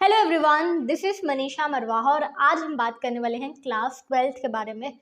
Hello everyone, this is Manisha Marwaha और आज हम बात करने वाले हैं क्लास 12th के बारे में।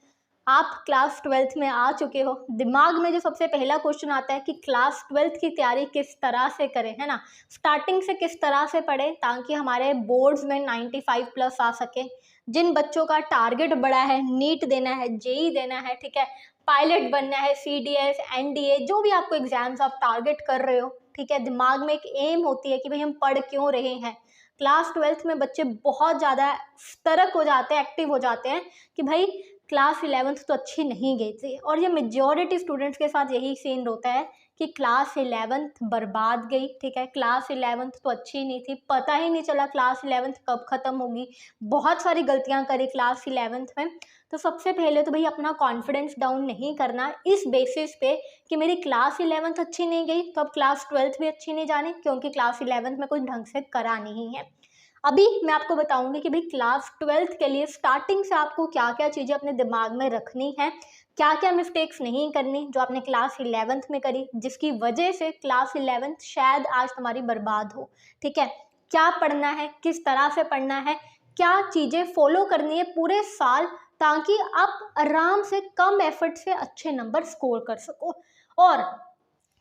आप क्लास 12th में आ चुके हो। दिमाग में जो सबसे पहला क्वेश्चन आता है कि क्लास 12th की तैयारी किस तरह से करें, है ना। स्टार्टिंग से किस तरह से पढ़ें ताकि हमारे बोर्ड्स में 95 प्लस आ सके। जिन बच्चों का टारगेट बड़ा है, नीट देना है, जेई देना है, ठीक है, पायलट बनना है, CDS, NDA, जो भी आपको एग्जाम्स आप टारगेट कर रहे हो, ठीक है, दिमाग में एक एम होती है कि भाई हम पढ़ क्यों रहे हैं। क्लास 12th में बच्चे बहुत ज़्यादा सतर्क हो जाते हैं, एक्टिव हो जाते हैं कि भाई क्लास 11th तो अच्छी नहीं गई थी। और ये मेजॉरिटी स्टूडेंट्स के साथ यही सीन होता है कि क्लास 11th बर्बाद गई, ठीक है, क्लास 11th तो अच्छी नहीं थी, पता ही नहीं चला क्लास 11th कब ख़त्म होगी। बहुत सारी गलतियां करी क्लास 11th में। तो सबसे पहले तो भाई अपना कॉन्फिडेंस डाउन नहीं करना इस बेसिस पे कि मेरी क्लास 11th अच्छी नहीं गई तो अब क्लास 12th भी अच्छी नहीं जानी, क्योंकि क्लास 11th में कुछ ढंग से करा नहीं है। अभी मैं आपको बताऊंगी कि भाई क्लास 12th के लिए स्टार्टिंग से आपको क्या क्या चीज़ें अपने दिमाग में रखनी है, क्या क्या मिस्टेक्स नहीं करनी जो आपने क्लास 11th में करी, जिसकी वजह से क्लास 11th शायद आज तुम्हारी बर्बाद हो। ठीक है, क्या पढ़ना है, किस तरह से पढ़ना है, क्या चीज़ें फॉलो करनी है पूरे साल ताकि आप आराम से कम एफर्ट से अच्छे नंबर स्कोर कर सको। और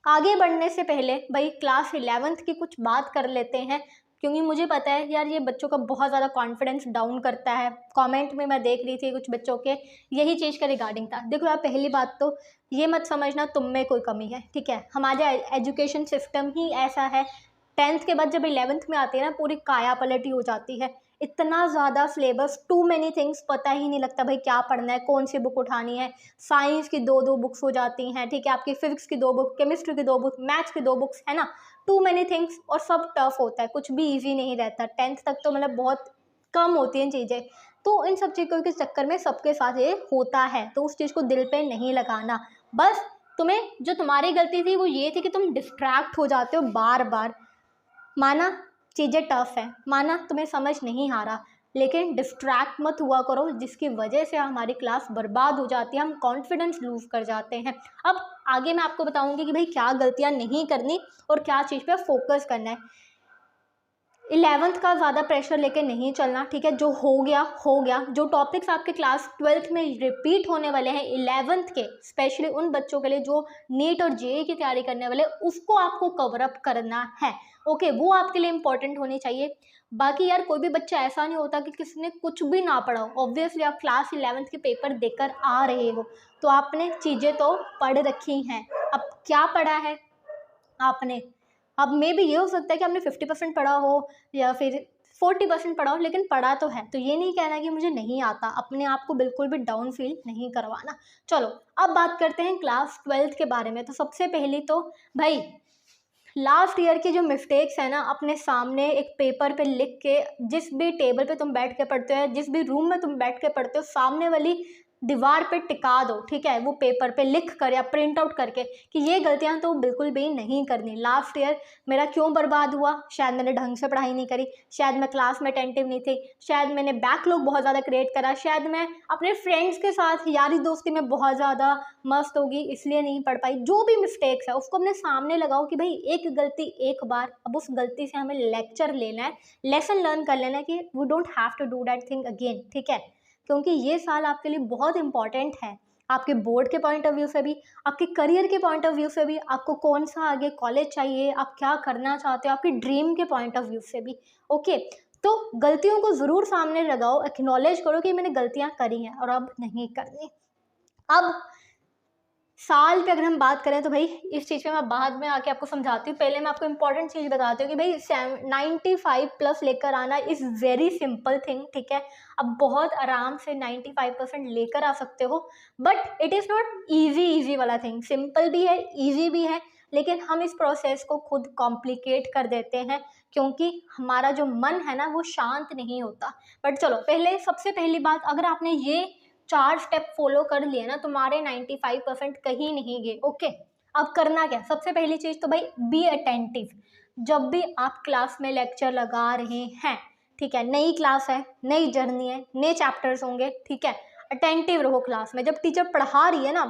आगे बढ़ने से पहले भाई क्लास 11th की कुछ बात कर लेते हैं, क्योंकि मुझे पता है यार ये बच्चों का बहुत ज़्यादा कॉन्फिडेंस डाउन करता है। कमेंट में मैं देख रही थी कुछ बच्चों के यही चीज़ का रिगार्डिंग था। देखो यार, पहली बात तो ये मत समझना तुम में कोई कमी है, ठीक है, हमारा एजुकेशन सिस्टम ही ऐसा है। 10th के बाद जब 11th में आती है ना, पूरी काया पलटी हो जाती है। इतना ज़्यादा सिलेबस, टू मेनी थिंग्स, पता ही नहीं लगता भाई क्या पढ़ना है, कौन सी बुक उठानी है। साइंस की दो बुक्स हो जाती हैं, ठीक है, आपकी फिजिक्स की 2 बुक, केमिस्ट्री की 2 बुक, मैथ्स की 2 बुक्स, है ना। टू मेनी थिंग्स और सब टफ होता है, कुछ भी ईजी नहीं रहता। 10th तक तो मतलब बहुत कम होती हैं चीज़ें। तो इन सब चीज़ों के चक्कर में सबके साथ ये होता है, तो उस चीज़ को दिल पे नहीं लगाना। बस तुम्हें जो तुम्हारी गलती थी वो ये थी कि तुम डिस्ट्रैक्ट हो जाते हो बार बार। माना चीज़ें टफ है, माना तुम्हें समझ नहीं आ रहा, लेकिन डिस्ट्रैक्ट मत हुआ करो जिसकी वजह से हमारी क्लास बर्बाद हो जाती है, हम कॉन्फिडेंस लूज कर जाते हैं। अब आगे मैं आपको बताऊंगी कि भाई क्या गलतियां नहीं करनी और क्या चीज़ पे फोकस करना है। 11th का ज़्यादा प्रेशर लेके नहीं चलना, ठीक है, जो हो गया हो गया। जो टॉपिक्स आपके क्लास 12th में रिपीट होने वाले हैं 11th के, स्पेशली उन बच्चों के लिए जो नीट और जेईई की तैयारी करने वाले, उसको आपको कवर अप करना है। ओके, वो आपके लिए इंपॉर्टेंट होनी चाहिए। बाकी यार कोई भी बच्चा ऐसा नहीं होता कि किसी ने कुछ भी ना पढ़ा हो। ऑब्वियसली आप क्लास 11th के पेपर देकर आ रहे हो तो आपने चीज़ें तो पढ़ रखी हैं। अब क्या पढ़ा है आपने, अब मे भी ये हो सकता है कि आपने 50% पढ़ा हो या फिर 40% पढ़ा हो, लेकिन पढ़ा तो है। तो ये नहीं कहना कि मुझे नहीं आता, अपने आप को बिल्कुल भी डाउन फील नहीं करवाना। चलो अब बात करते हैं क्लास 12th के बारे में। तो सबसे पहली तो भाई लास्ट ईयर की जो मिस्टेक्स है ना, अपने सामने एक पेपर पे लिख के, जिस भी टेबल पे तुम बैठ के पढ़ते हो, जिस भी रूम में तुम बैठ के पढ़ते हो, सामने वाली दीवार पे टिका दो, ठीक है, वो पेपर पे लिख कर या प्रिंट आउट करके कि ये गलतियां तो बिल्कुल भी नहीं करनी। लास्ट ईयर मेरा क्यों बर्बाद हुआ, शायद मैंने ढंग से पढ़ाई नहीं करी, शायद मैं क्लास में अटेंटिव नहीं थी, शायद मैंने बैकलॉग बहुत ज़्यादा क्रिएट करा, शायद मैं अपने फ्रेंड्स के साथ यारी दोस्ती में बहुत ज़्यादा मस्त होगी इसलिए नहीं पढ़ पाई। जो भी मिस्टेक्स है उसको अपने सामने लगाओ कि भाई एक गलती एक बार, अब उस गलती से हमें लेक्चर लेना है, लेसन लर्न कर लेना है कि we don't have to do that thing again, ठीक है, क्योंकि ये साल आपके लिए बहुत इंपॉर्टेंट है। आपके बोर्ड के पॉइंट ऑफ व्यू से भी, आपके करियर के पॉइंट ऑफ व्यू से भी, आपको कौन सा आगे कॉलेज चाहिए, आप क्या करना चाहते हो, आपकी ड्रीम के पॉइंट ऑफ व्यू से भी। ओके, तो गलतियों को ज़रूर सामने लगाओ, एक्नॉलेज करो कि मैंने गलतियां करी हैं और अब नहीं करनी। अब साल पे अगर हम बात करें तो भाई इस चीज़ पे मैं बाद में आके आपको समझाती हूँ। पहले मैं आपको इंपॉर्टेंट चीज़ बताती हूँ कि भाई 95 प्लस लेकर आना इज़ वेरी सिंपल थिंग, ठीक है। अब बहुत आराम से 95% लेकर आ सकते हो, but it is not easy वाला थिंग। सिंपल भी है, ईजी भी है, लेकिन हम इस प्रोसेस को खुद कॉम्प्लिकेट कर देते हैं क्योंकि हमारा जो मन है ना वो शांत नहीं होता। बट चलो, पहले सबसे पहली बात, अगर आपने ये 4 स्टेप फॉलो कर लिए ना, तुम्हारे 95% कहीं नहीं गए। ओके, अब करना क्या, सबसे पहली चीज़ तो भाई बी अटेंटिव। जब भी आप क्लास में लेक्चर लगा रहे हैं, ठीक है, नई क्लास है, नई जर्नी है, नए चैप्टर्स होंगे, ठीक है, अटेंटिव रहो क्लास में। जब टीचर पढ़ा रही है ना,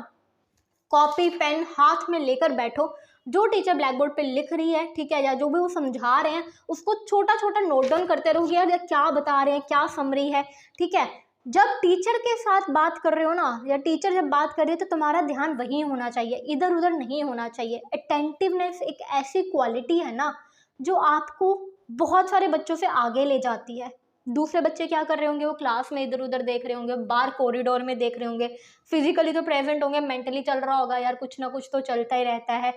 कॉपी पेन हाथ में लेकर बैठो, जो टीचर ब्लैक बोर्ड पे लिख रही है, ठीक है, या जो भी वो समझा रहे हैं उसको छोटा छोटा नोट डाउन करते रहोगे, यार क्या बता रहे हैं, क्या समरी है, ठीक है। जब टीचर के साथ बात कर रहे हो ना, या टीचर जब बात कर रही है, तो तुम्हारा ध्यान वहीं होना चाहिए, इधर उधर नहीं होना चाहिए। अटेंटिवनेस एक ऐसी क्वालिटी है ना जो आपको बहुत सारे बच्चों से आगे ले जाती है। दूसरे बच्चे क्या कर रहे होंगे, वो क्लास में इधर उधर देख रहे होंगे, बाहर कॉरिडोर में देख रहे होंगे, फिजिकली तो प्रेजेंट होंगे, मेंटली चल रहा होगा, यार कुछ ना कुछ तो चलता ही रहता है।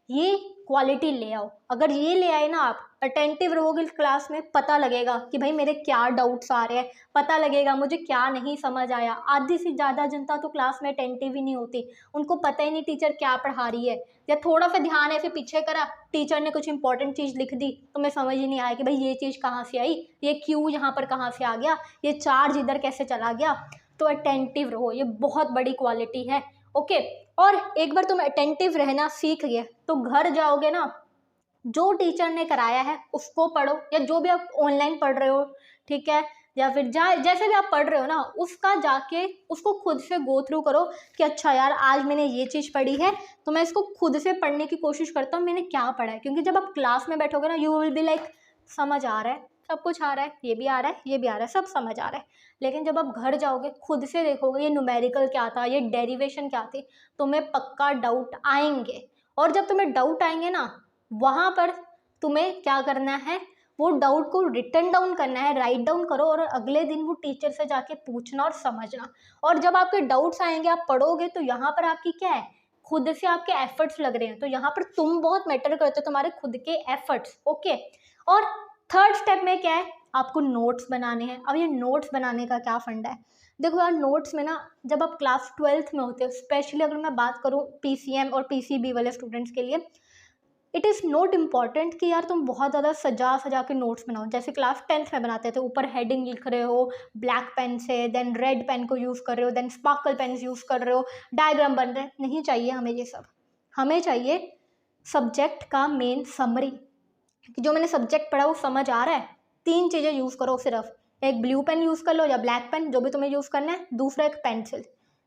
ये क्वालिटी ले आओ। अगर ये ले आए ना, आप अटेंटिव रहोगे क्लास में, पता लगेगा कि भाई मेरे क्या डाउट्स आ रहे हैं, पता लगेगा मुझे क्या नहीं समझ आया। आधी से ज़्यादा जनता तो क्लास में अटेंटिव ही नहीं होती, उनको पता ही नहीं टीचर क्या पढ़ा रही है, या थोड़ा सा ध्यान ऐसे पीछे करा, टीचर ने कुछ इंपॉर्टेंट चीज़ लिख दी तो मैं समझ ही नहीं आया कि भाई ये चीज़ कहाँ से आई, ये क्यू यहाँ पर कहाँ से आ गया, ये चार्ज इधर कैसे चला गया। तो अटेंटिव रहो, ये बहुत बड़ी क्वालिटी है। ओके, और एक बार तुम अटेंटिव रहना सीख गए तो घर जाओगे ना, जो टीचर ने कराया है उसको पढ़ो, या जो भी आप ऑनलाइन पढ़ रहे हो, ठीक है, या फिर जैसे भी आप पढ़ रहे हो ना, उसका जाके उसको खुद से गो थ्रू करो कि अच्छा यार आज मैंने ये चीज़ पढ़ी है तो मैं इसको खुद से पढ़ने की कोशिश करता हूँ, मैंने क्या पढ़ा है। क्योंकि जब आप क्लास में बैठोगे ना, यू विल बी लाइक समझ आ रहा है, सब कुछ आ रहा है, ये भी आ रहा है, ये भी आ रहा है, सब समझ आ रहा है। लेकिन जब आप घर जाओगे, खुद से देखोगे ये न्यूमेरिकल क्या था, ये डेरिवेशन क्या थी, तुम्हें पक्का डाउट आएंगे। और जब तुम्हें डाउट आएंगे ना, वहाँ पर तुम्हें क्या करना है, वो डाउट को रिटन डाउन करना है, राइट डाउन करो, और अगले दिन वो टीचर से जाके पूछना और समझना। और जब आपके डाउट्स आएंगे, आप पढ़ोगे, तो यहाँ पर आपकी क्या है, खुद से आपके एफर्ट्स लग रहे हैं, तो यहाँ पर तुम बहुत मैटर करते हो, तुम्हारे खुद के एफर्ट्स। ओके, और थर्ड स्टेप में क्या है, आपको नोट्स बनाने हैं। अब ये नोट्स बनाने का क्या फंडा है, देखो यार, नोट्स में ना, जब आप क्लास 12th में होते हो, स्पेशली अगर मैं बात करूँ PCM और PCB वाले स्टूडेंट्स के लिए, इट इज़ नॉट इम्पॉर्टेंट कि यार तुम बहुत ज़्यादा सजा सजा के नोट्स बनाओ, जैसे क्लास 10th में बनाते थे, ऊपर हेडिंग लिख रहे हो ब्लैक पेन से, देन रेड पेन को यूज़ कर रहे हो, देन स्पार्कल पेन यूज़ कर रहे हो, डायग्राम बन रहे हैं, नहीं चाहिए हमें ये सब। हमें चाहिए सब्जेक्ट का मेन समरी, कि जो मैंने सब्जेक्ट पढ़ा वो समझ आ रहा है। 3 चीज़ें यूज़ करो सिर्फ, एक ब्लू पेन यूज़ कर लो या ब्लैक पेन, जो भी तुम्हें यूज़ करना है, दूसरा एक पेंसिल,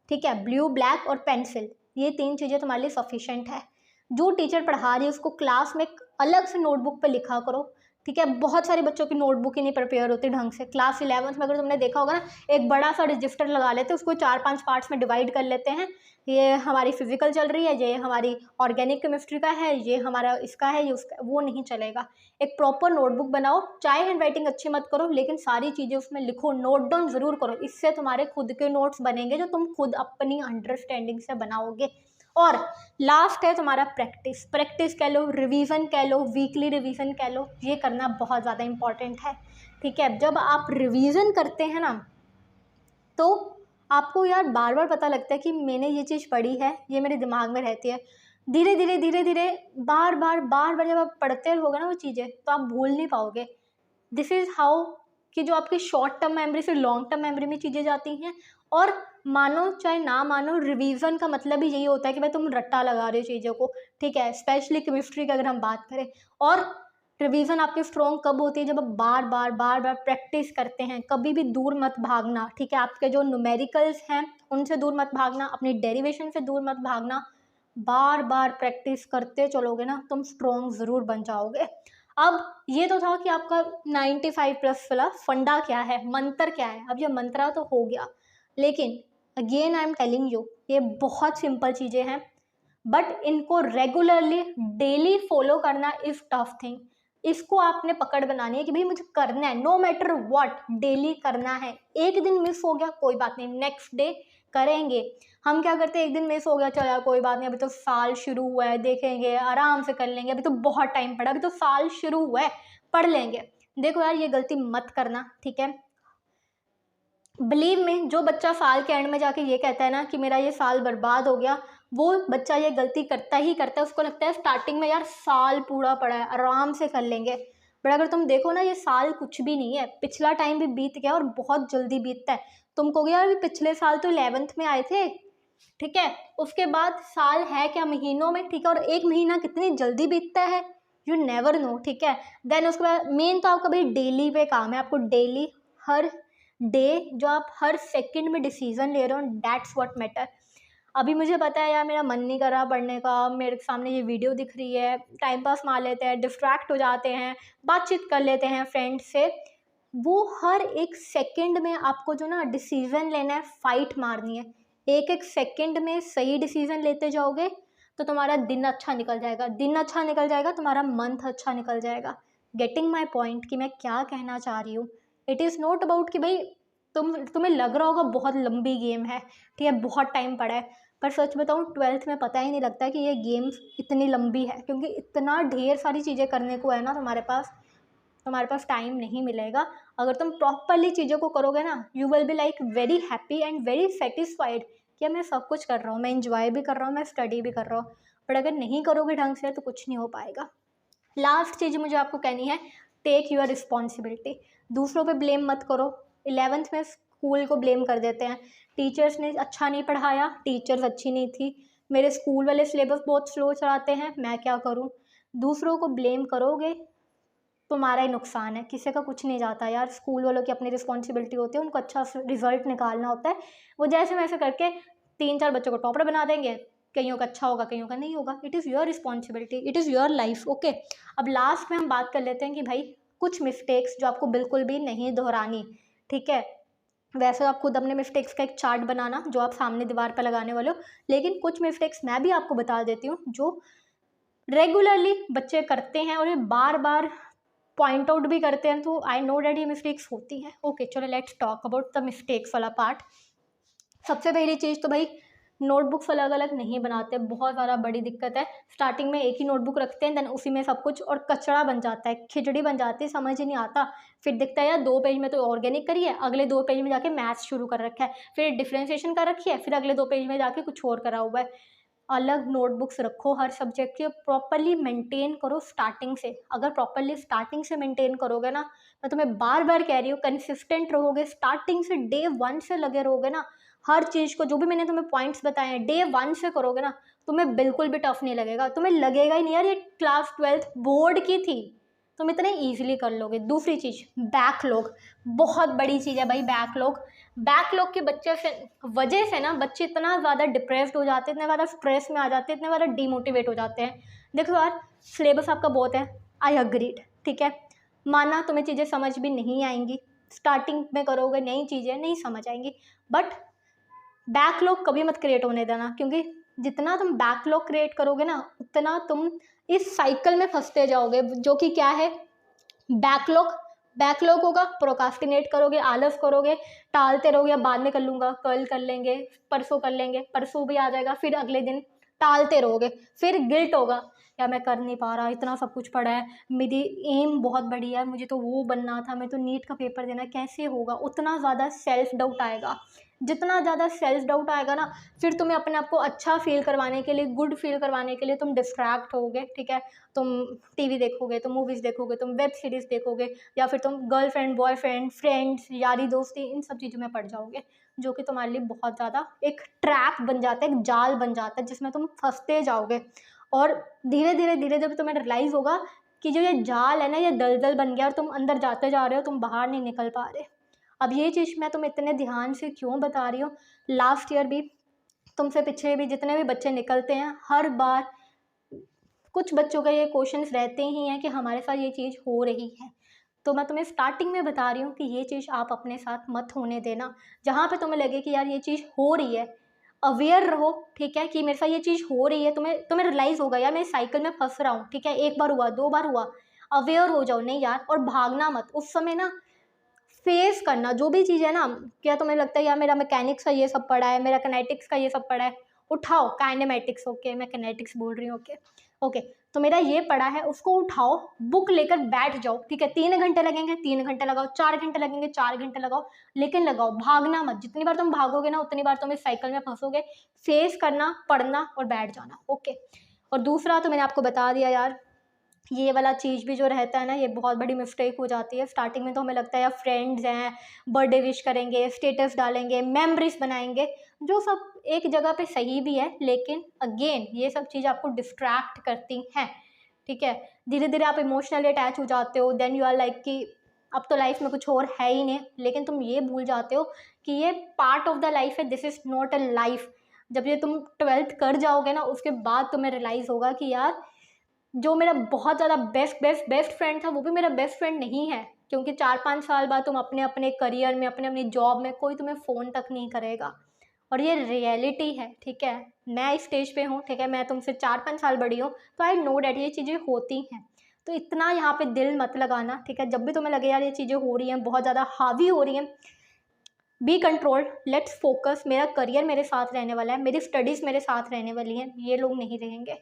ठीक है, ब्लू, ब्लैक और पेंसिल, ये 3 चीज़ें तुम्हारे लिए सफिशेंट है। जो टीचर पढ़ा रही है उसको क्लास में एक अलग से नोटबुक पे लिखा करो, ठीक है। बहुत सारे बच्चों की नोटबुक ही नहीं प्रिपेयर होती ढंग से। क्लास 11th में अगर तुमने देखा होगा ना, एक बड़ा सा रजिस्टर लगा लेते हैं, उसको 4-5 पार्ट्स में डिवाइड कर लेते हैं, ये हमारी फिजिकल चल रही है, ये हमारी ऑर्गेनिक केमिस्ट्री का है, ये हमारा इसका है, ये उसका, वो नहीं चलेगा। एक प्रॉपर नोटबुक बनाओ, चाहे हैंड राइटिंग अच्छी मत करो, लेकिन सारी चीज़ें उसमें लिखो, नोट डाउन ज़रूर करो, इससे तुम्हारे खुद के नोट्स बनेंगे जो तुम खुद अपनी अंडरस्टैंडिंग से बनाओगे। और लास्ट है तुम्हारा प्रैक्टिस, प्रैक्टिस कह लो, रिवीजन कह लो, वीकली रिवीजन कह लो, ये करना बहुत ज़्यादा इंपॉर्टेंट है, ठीक है। जब आप रिवीजन करते हैं ना, तो आपको यार बार बार पता लगता है कि मैंने ये चीज़ पढ़ी है, ये मेरे दिमाग में रहती है। धीरे धीरे धीरे धीरे बार बार जब आप पढ़ते रहोगे ना वो चीज़ें, तो आप भूल नहीं पाओगे। दिस इज़ हाउ कि जो आपकी शॉर्ट टर्म मेमोरी से लॉन्ग टर्म मेमोरी में चीज़ें जाती हैं। और मानो चाहे ना मानो, रिवीजन का मतलब ही यही होता है कि भाई तुम रट्टा लगा रहे हो चीज़ों को, ठीक है। स्पेशली केमिस्ट्री की अगर हम बात करें, और रिवीजन आपकी स्ट्रॉन्ग कब होती है, जब आप बार बार प्रैक्टिस करते हैं। कभी भी दूर मत भागना, ठीक है। आपके जो न्यूमेरिकल्स हैं उनसे दूर मत भागना, अपनी डेरिवेशन से दूर मत भागना, बार बार प्रैक्टिस करते चलोगे ना, तुम स्ट्रॉन्ग ज़रूर बन जाओगे। अब ये तो था कि आपका 95+ वाला फंडा क्या है, मंत्र क्या है। अब ये मंत्रा तो हो गया, लेकिन again I am telling you, ये बहुत सिंपल चीज़ें हैं, बट इनको रेगुलरली डेली फॉलो करना इज़ टफ थिंग। इसको आपने पकड़ बनानी है कि भाई मुझे करना है, नो मैटर व्हाट, डेली करना है। एक दिन मिस हो गया कोई बात नहीं, नेक्स्ट डे करेंगे। हम क्या करते हैं, एक दिन मिस हो गया, चलो यार कोई बात नहीं, अभी तो साल शुरू हुआ है, देखेंगे, आराम से कर लेंगे, अभी तो बहुत टाइम पड़ा, अभी तो साल शुरू हुआ है, पढ़ लेंगे। देखो यार, ये गलती मत करना, ठीक है। बिलीव में, जो बच्चा साल के एंड में जाके ये कहता है ना कि मेरा ये साल बर्बाद हो गया, वो बच्चा ये गलती करता ही करता है। उसको लगता है स्टार्टिंग में यार साल पूरा पड़ा है, आराम से कर लेंगे। बट अगर तुम देखो ना, ये साल कुछ भी नहीं है, पिछला टाइम भी बीत गया और बहुत जल्दी बीतता है। तुम कहोगे यार अभी पिछले साल तो 11th में आए थे, ठीक है, उसके बाद साल है क्या महीनों में, ठीक है, और एक महीना कितनी जल्दी बीतता है, यू नेवर नो, ठीक है। देन उसके बाद मेन तो आपका भाई डेली पे काम है, आपको डेली, हर डे, जो आप हर सेकंड में डिसीजन ले रहे हो, दैट्स व्हाट मैटर। अभी मुझे पता है यार मेरा मन नहीं कर रहा पढ़ने का, मेरे सामने ये वीडियो दिख रही है, टाइम पास मार लेते हैं, डिस्ट्रैक्ट हो जाते हैं, बातचीत कर लेते हैं फ्रेंड से। वो हर एक सेकंड में आपको जो ना डिसीज़न लेना है, फाइट मारनी है। एक एक सेकंड में सही डिसीज़न लेते जाओगे तो तुम्हारा दिन अच्छा निकल जाएगा, दिन अच्छा निकल जाएगा, तुम्हारा मंथ अच्छा निकल जाएगा। गेटिंग माई पॉइंट कि मैं क्या कहना चाह रही हूँ। इट इज़ नॉट अबाउट कि भाई तुम्हें लग रहा होगा बहुत लंबी गेम है, ठीक है, बहुत टाइम पड़ा है, पर सच बताऊँ 12th में पता ही नहीं लगता कि ये गेम इतनी लंबी है, क्योंकि इतना ढेर सारी चीज़ें करने को है ना तुम्हारे पास टाइम नहीं मिलेगा। अगर तुम प्रॉपरली चीज़ों को करोगे ना, you will be like very happy and very satisfied कि मैं सब कुछ कर रहा हूँ, मैं इंजॉय भी कर रहा हूँ, मैं स्टडी भी कर रहा हूँ। बट अगर नहीं करोगे ढंग से तो कुछ नहीं हो पाएगा। लास्ट चीज़ मुझे आपको कहनी है, टेक योर रिस्पॉन्सिबिलिटी। दूसरों पे ब्लेम मत करो। 11th में स्कूल को ब्लेम कर देते हैं, टीचर्स ने अच्छा नहीं पढ़ाया, टीचर्स अच्छी नहीं थी, मेरे स्कूल वाले सिलेबस बहुत स्लो चलाते हैं, मैं क्या करूँ। दूसरों को ब्लेम करोगे तुम्हारा ही नुकसान है, किसी का कुछ नहीं जाता यार। स्कूल वालों की अपनी रिस्पॉन्सिबिलिटी होती है, उनको अच्छा रिजल्ट निकालना होता है। वो जैसे वैसे करके 3-4 बच्चों को टॉपर बना देंगे, कईयों का अच्छा होगा, कईयों का नहीं होगा। It is your responsibility, it is your life. Okay, अब लास्ट में हम बात कर लेते हैं कि भाई कुछ मिस्टेक्स जो आपको बिल्कुल भी नहीं दोहरानी, ठीक है। वैसे आप खुद अपने मिस्टेक्स का एक चार्ट बनाना जो आप सामने दीवार पर लगाने वाले हो, लेकिन कुछ मिस्टेक्स मैं भी आपको बता देती हूँ जो रेगुलरली बच्चे करते हैं और ये बार बार पॉइंट आउट भी करते हैं, तो आई नो डैट ये मिस्टेक्स होती हैं। ओके चलो let's talk about the mistakes वाला पार्ट। सबसे पहली चीज़ तो भाई नोटबुक्स अलग अलग नहीं बनाते, बहुत ज़्यादा बड़ी दिक्कत है। स्टार्टिंग में एक ही नोटबुक रखते हैं, देन उसी में सब कुछ, और कचरा बन जाता है, खिचड़ी बन जाती है, समझ ही नहीं आता। फिर दिखता है यार 2 पेज में तो ऑर्गेनिक करी है, अगले 2 पेज में जाके मैथ्स शुरू कर रखा है, फिर डिफ्रेंशिएशन कर रखी है, फिर अगले 2 पेज में जाके कुछ और करा हुआ है। अलग नोटबुक्स रखो हर सब्जेक्ट की, प्रॉपरली मेंटेन करो स्टार्टिंग से। अगर प्रॉपरली स्टार्टिंग से मेंटेन करोगे ना, मैं तुम्हें बार बार कह रही हूँ, कंसिस्टेंट रहोगे, स्टार्टिंग से डे 1 से लगे रहोगे ना, हर चीज़ को जो भी मैंने तुम्हें पॉइंट्स बताए हैं डे 1 से करोगे ना, तुम्हें बिल्कुल भी टफ नहीं लगेगा। तुम्हें लगेगा ही नहीं यार ये क्लास 12th बोर्ड की थी, तुम इतने ईजिली कर लोगे। दूसरी चीज़ बैकलॉग, बहुत बड़ी चीज़ है भाई बैकलॉग। बैकलॉग के बच्चे से वजह से ना बच्चे इतना ज़्यादा डिप्रेस्ड हो जाते हैं, इतने ज़्यादा स्ट्रेस में आ जाते हैं, इतने ज़्यादा डीमोटिवेट हो जाते हैं। देखो यार सिलेबस आपका बहुत है, आई अग्रीड, ठीक है, माना तुम्हें चीज़ें समझ भी नहीं आएंगी, स्टार्टिंग में करोगे नई चीज़ें नहीं समझ आएंगी, बट बैकलॉग कभी मत क्रिएट होने देना, क्योंकि जितना तुम बैकलॉग क्रिएट करोगे ना उतना तुम इस साइकिल में फंसते जाओगे, जो कि क्या है बैकलॉग। बैकलॉग होगा, प्रोकास्टिनेट करोगे, आलस करोगे, टालते रहोगे, अब बाद में कर लूँगा, कल कर लेंगे, परसों कर लेंगे, परसों भी आ जाएगा, फिर अगले दिन टालते रहोगे, फिर गिल्ट होगा या मैं कर नहीं पा रहा, इतना सब कुछ पड़ा है, मेरी एम बहुत बड़ी है, मुझे तो वो बनना था, मैं तो नीट का पेपर देना, कैसे होगा, उतना ज़्यादा सेल्फ डाउट आएगा। जितना ज़्यादा सेल्फ डाउट आएगा ना, फिर तुम्हें अपने आप को अच्छा फील करवाने के लिए, गुड फील करवाने के लिए तुम डिस्ट्रैक्ट होगे, ठीक है। तुम टीवी देखोगे, तुम मूवीज़ देखोगे, तुम वेब सीरीज़ देखोगे, या फिर तुम गर्लफ्रेंड बॉयफ्रेंड फ्रेंड्स यारी दोस्ती इन सब चीज़ों में पड़ जाओगे, जो कि तुम्हारे लिए बहुत ज़्यादा एक ट्रैप बन जाता है, एक जाल बन जाता है जिसमें तुम फंसते जाओगे। और धीरे धीरे धीरे जब तुम्हें रियलाइज़ होगा कि जो ये जाल है ना ये दलदल बन गया और तुम अंदर जाते जा रहे हो, तुम बाहर नहीं निकल पा रहे। अब ये चीज़ मैं तुम्हें इतने ध्यान से क्यों बता रही हूँ, लास्ट ईयर भी तुमसे पीछे भी जितने भी बच्चे निकलते हैं, हर बार कुछ बच्चों का ये क्वेश्चंस रहते ही हैं कि हमारे साथ ये चीज़ हो रही है। तो मैं तुम्हें स्टार्टिंग में बता रही हूँ कि ये चीज़ आप अपने साथ मत होने देना। जहाँ पे तुम्हें लगे कि यार ये चीज़ हो रही है, अवेयर रहो, ठीक है, कि मेरे साथ ये चीज़ हो रही है, तुम्हें रियलाइज़ होगा यार मैं इस साइकिल में फंस रहा हूँ, ठीक है, 1 बार हुआ, 2 बार हुआ, अवेयर हो जाओ, नहीं यार, और भागना मत उस समय ना, फेस करना जो भी चीज़ है ना। क्या तुम्हें लगता है यार मेरा मैकेनिक्स का ये सब पढ़ा है, मेरा काइनेटिक्स का ये सब पढ़ा है, उठाओ काइनेमेटिक्स, ओके मैं काइनेटिक्स बोल रही हूँ, ओके ओके, तो मेरा ये पढ़ा है उसको उठाओ, बुक लेकर बैठ जाओ, ठीक है, 3 घंटे लगेंगे 3 घंटे लगाओ, 4 घंटे लगेंगे 4 घंटे लगाओ, लेकिन लगाओ, भागना मत। जितनी बार तुम भागोगे ना उतनी बार तुम इस साइकिल में फंसोगे। फेस करना, पढ़ना और बैठ जाना, ओके। और दूसरा तो मैंने आपको बता दिया यार, ये वाला चीज़ भी जो रहता है ना ये बहुत बड़ी मिस्टेक हो जाती है। स्टार्टिंग में तो हमें लगता है यार फ्रेंड्स हैं, बर्थडे विश करेंगे, स्टेटस डालेंगे, मेमोरीज बनाएंगे, जो सब एक जगह पे सही भी है, लेकिन अगेन ये सब चीज़ आपको डिस्ट्रैक्ट करती हैं, ठीक है। धीरे धीरे आप इमोशनली अटैच हो जाते हो, देन यू आर लाइक कि अब तो लाइफ में कुछ और है ही नहीं, लेकिन तुम ये भूल जाते हो कि ये पार्ट ऑफ द लाइफ है, this is not a life. जब ये तुम 12th कर जाओगे ना, उसके बाद तुम्हें रियलाइज़ होगा कि यार जो मेरा बहुत ज़्यादा बेस्ट फ्रेंड था वो भी मेरा बेस्ट फ्रेंड नहीं है, क्योंकि 4-5 साल बाद तुम अपने अपने करियर में, अपने अपनी जॉब में कोई तुम्हें फ़ोन तक नहीं करेगा, और ये रियलिटी है। ठीक है, मैं इस स्टेज पे हूँ, ठीक है, मैं तुमसे 4-5 साल बड़ी हूँ, तो आई नो डैट ये चीज़ें होती हैं। तो इतना यहाँ पे दिल मत लगाना, ठीक है। जब भी तुम्हें लगे यार ये चीज़ें हो रही हैं, बहुत ज़्यादा हावी हो रही हैं, बी कंट्रोल्ड, लेट्स फोकस। मेरा करियर मेरे साथ रहने वाला है, मेरी स्टडीज़ मेरे साथ रहने वाली हैं, ये लोग नहीं रहेंगे।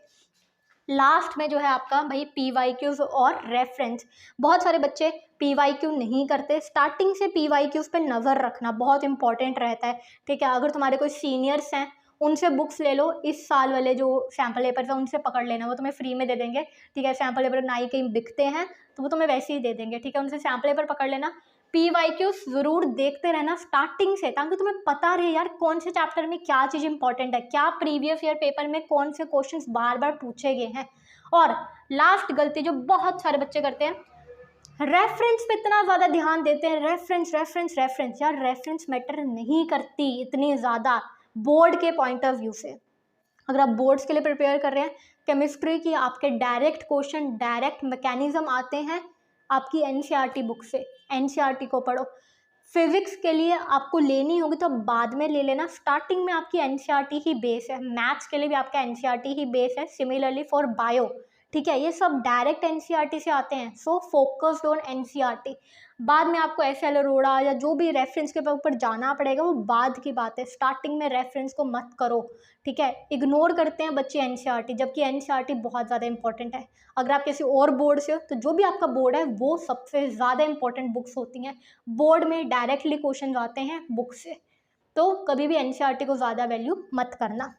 लास्ट में जो है आपका भाई PYQs और रेफरेंस। बहुत सारे बच्चे PYQ नहीं करते, स्टार्टिंग से PYQs पे नज़र रखना बहुत इंपॉर्टेंट रहता है। ठीक है, अगर तुम्हारे कोई सीनियर्स हैं उनसे बुक्स ले लो, इस साल वाले जो सैम्पल पेपर्स हैं उनसे पकड़ लेना, वो तुम्हें फ्री में दे देंगे। ठीक है, सैम्पल पेपर ना ही कहीं बिकते हैं तो वो तुम्हें वैसे ही दे देंगे। ठीक है, उनसे सैम्पल पेपर पकड़ लेना। PYQs ज़रूर देखते रहना स्टार्टिंग से, ताकि तुम्हें पता रहे यार कौन से चैप्टर में क्या चीज़ इंपॉर्टेंट है, क्या प्रीवियस ईयर पेपर में कौन से क्वेश्चंस बार बार पूछे गए हैं। और लास्ट गलती जो बहुत सारे बच्चे करते हैं, रेफरेंस पे इतना ज़्यादा ध्यान देते हैं, रेफरेंस रेफरेंस रेफरेंस। यार रेफरेंस मैटर नहीं करती इतनी ज़्यादा बोर्ड के पॉइंट ऑफ व्यू से। अगर आप बोर्ड्स के लिए प्रिपेयर कर रहे हैं, केमिस्ट्री की आपके डायरेक्ट क्वेश्चन, डायरेक्ट मैकेनिज्म आते हैं आपकी NCERT बुक से, NCERT को पढ़ो। फिजिक्स के लिए आपको लेनी होगी तो बाद में ले लेना, स्टार्टिंग में आपकी NCERT ही बेस है। मैथ्स के लिए भी आपका NCERT ही बेस है, सिमिलरली फॉर बायो। ठीक है, ये सब डायरेक्ट NCERT से आते हैं, सो फोकस्ड ऑन NCERT। बाद में आपको SL अरोड़ा या जो भी रेफरेंस के ऊपर जाना पड़ेगा वो बाद की बात है, स्टार्टिंग में रेफरेंस को मत करो। ठीक है, इग्नोर करते हैं बच्चे NCERT, जबकि NCERT बहुत ज़्यादा इंपॉर्टेंट है। अगर आप किसी और बोर्ड से हो तो जो भी आपका बोर्ड है वो सबसे ज़्यादा इंपॉर्टेंट बुक्स होती हैं। बोर्ड में डायरेक्टली क्वेश्चन आते हैं बुक से, तो कभी भी NCERT को ज़्यादा वैल्यू मत करना।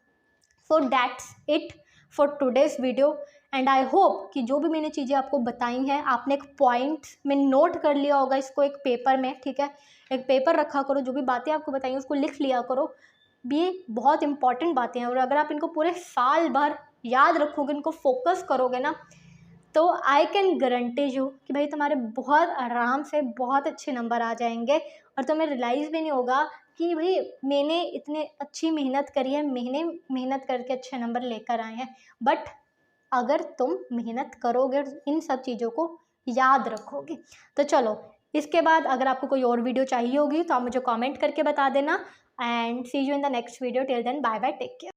So that's it for today's video, and I hope कि जो भी मैंने चीज़ें आपको बताई हैं आपने एक पॉइंट में नोट कर लिया होगा इसको एक पेपर में। ठीक है, एक पेपर रखा करो, जो भी बातें आपको बताई उसको लिख लिया करो। ये बहुत इंपॉर्टेंट बातें हैं, और अगर आप इनको पूरे साल भर याद रखोगे, इनको फोकस करोगे ना, तो आई कैन गारंटी यू कि भाई तुम्हारे बहुत आराम से बहुत अच्छे नंबर आ जाएंगे, और तुम्हें रियलाइज़ भी नहीं होगा कि भाई मैंने इतने अच्छी मेहनत करी है, मैंने मेहनत करके अच्छे नंबर लेकर आए हैं। बट अगर तुम मेहनत करोगे और इन सब चीज़ों को याद रखोगे तो चलो, इसके बाद अगर आपको कोई और वीडियो चाहिए होगी तो आप मुझे कमेंट करके बता देना, and see you in the next video. Till then bye bye, take care.